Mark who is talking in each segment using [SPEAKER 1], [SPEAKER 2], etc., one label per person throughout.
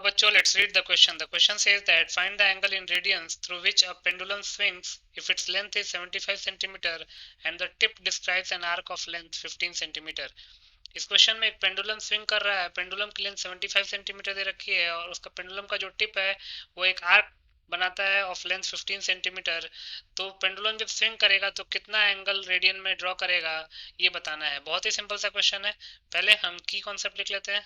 [SPEAKER 1] बच्चों, let's read the question. The question says that find the angle in radians through which a pendulum swings if its length is 75 centimeter and the tip describes an arc of length 15 centimeter. इस question में एक pendulum swing कर रहा है। Pendulum की length 75 centimetre दे रखी है और उसका पेंडुलम का जो टिप है वो एक आर्क बनाता है ऑफ लेंथ 15 सेंटीमीटर। तो पेंडुलम जब स्विंग करेगा तो कितना एंगल रेडियन में ड्रॉ करेगा, ये बताना है। बहुत ही सिंपल सा क्वेश्चन है। पहले हम की कॉन्सेप्ट लिख लेते हैं।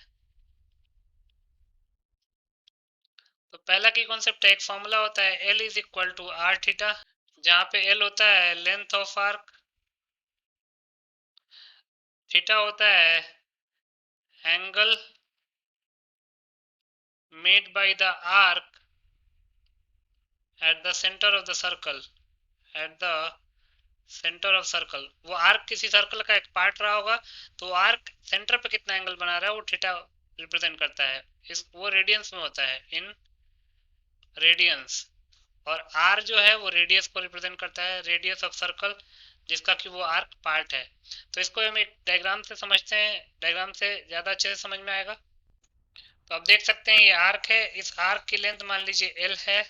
[SPEAKER 1] तो पहला की कॉन्सेप्ट है, एक फॉर्मूला होता है L is equal to r theta, जहाँ पे L होता है लेंथ ऑफ आर्क, थीटा होता है angle made by the arc at the centre of the circle, at the centre of circle. वो आर्क किसी सर्कल का एक पार्ट रहा होगा, तो आर्क सेंटर पे कितना एंगल बना रहा है वो थीटा रिप्रेजेंट करता है। इस वो रेडियंस में होता है, इन रेडियंस। और आर जो है वो रेडियस को रिप्रेजेंट करता है, रेडियस ऑफ सर्कल, जिसका कि वो आर्क पार्ट है। तो इसको हम एक डायग्राम से समझते हैं, डायग्राम से ज़्यादा अच्छे से समझ में आएगा। तो आप देख सकते हैं ये आर्क है, इस आर्क की लेंथ मान लीजिए एल है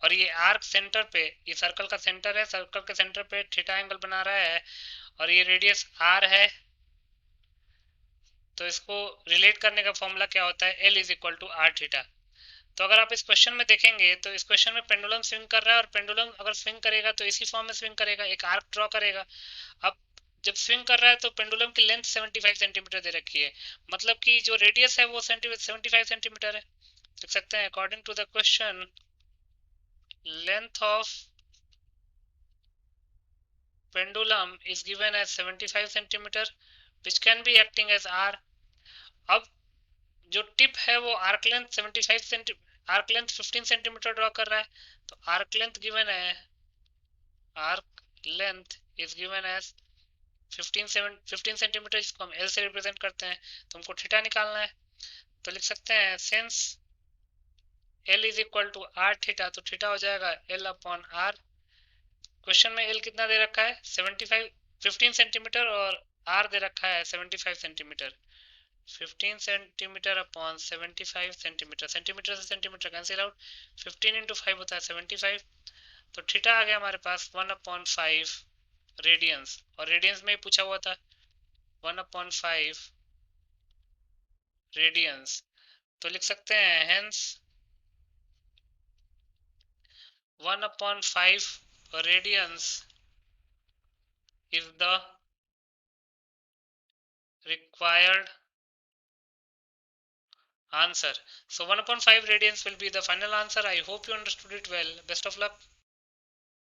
[SPEAKER 1] और ये आर्क सेंटर पे, ये सर्कल का सेंटर है, सर्कल के सेंटर पे थीटा एंगल बना रहा है और ये रेडियस आर है। तो इसको रिलेट करने का फॉर्मूला क्या होता है, L is equal to r theta. तो अगर आप इस क्वेश्चन में देखेंगे तो इस क्वेश्चन में पेंडुलम स्विंग कर रहा है और पेंडुलम अगर स्विंग करेगा तो इसी फॉर्म में स्विंग करेगा, एक आर्क ड्रॉ करेगा। अब जब स्विंग कर रहा है तो पेंडुलम की लेंथ 75 सेंटीमीटर दे रखी है, मतलब कि जो रेडियस है वो 75 सेंटीमीटर है। देख सकते हैं according to the question length of pendulum is given as 75 centimeter which can be acting as r। अब जो टिप है वो arc length 75 centi, arc length 15 centimetre draw कर रहा है। तो आर्क लेंथ गिवन है, arc length is given as 15 centimetre, जिसको हम एल से रिप्रेजेंट करते हैं। तो हमको थीटा निकालना है, तो लिख सकते हैं since L is equal to r theta, तो थीटा हो जाएगा एल अपॉन आर। क्वेश्चन में एल कितना दे रखा है 75, 15 सेंटीमीटर और आर दे रखा है 75 centimetre. 15 centimetre upon 75 centimetre, centimetre से सेंटीमीटर कैंसिल आउट, 15 इंटू 5 होता है 75। तो थीटा आ गया हमारे पास 1/5 रेडियंस, और रेडियंस में ही पूछा हुआ था 1/5 रेडियंस। तो लिख सकते हैं hence 1/5 radians is the required answer. So 1/5 radians will be the final answer. I hope you understood it well. Best of luck.